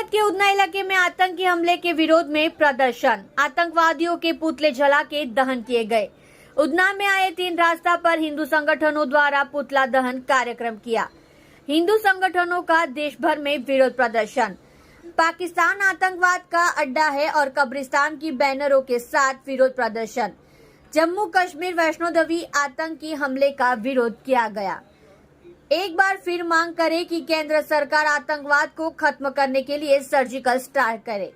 सूरत के उधना इलाके में आतंकी हमले के विरोध में प्रदर्शन, आतंकवादियों के पुतले जला के दहन किए गए। उधना में आए 3 रास्ता पर हिंदू संगठनों द्वारा पुतला दहन कार्यक्रम किया। हिंदू संगठनों का देश भर में विरोध प्रदर्शन। पाकिस्तान आतंकवाद का अड्डा है और कब्रिस्तान की बैनरों के साथ विरोध प्रदर्शन। जम्मू कश्मीर वैष्णो देवी आतंकी हमले का विरोध किया गया। एक बार फिर मांग करे कि केंद्र सरकार आतंकवाद को खत्म करने के लिए सर्जिकल स्ट्राइक करे।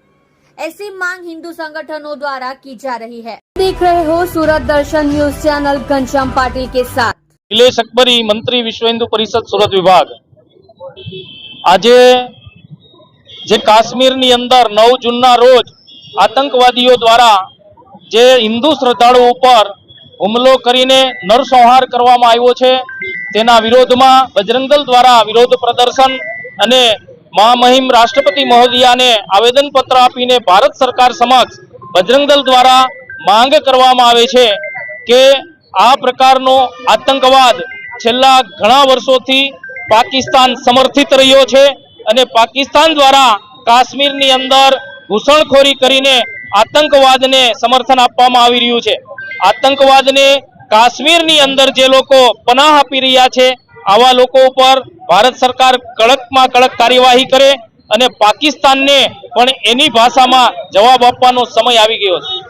ऐसी मांग हिंदू संगठनों द्वारा की जा रही है। देख रहे हो सूरत दर्शन न्यूज चैनल घनश्याम पाटिल के साथ। निलेश अकबरी, मंत्री विश्व हिंदू परिषद सूरत विभाग। आज जे काश्मीर अंदर 9 जून रोज आतंकवादियों द्वारा जे हिंदू श्रद्धालुओं पर हुमलो करीने नरसंहार करवामां आव्यो छे तेना विरोधमां बजरंग दल द्वारा विरोध प्रदर्शन अने महामहिम राष्ट्रपति महोदयाने आवेदन पत्र आपीने भारत सरकार समक्ष बजरंग दल द्वारा मांग करवामां आवे छे के आ प्रकारनो आतंकवाद छेल्ला घणा वर्षोथी पाकिस्तान समर्थित रह्यो छे अने पाकिस्तान द्वारा काश्मीरनी अंदर घूसणखोरी करीने आतंकवादने समर्थन आपवामां आवी रह्युं छे। आतंकवादने काश्मीरनी अंदर जे लोको पनाह आपी रह्या छे आवा लोको पर भारत सरकार कड़कमां कड़क कार्यवाही करे अने पाकिस्तानने पण एनी भाषामां जवाब आपवानो समय आवी गयो छे।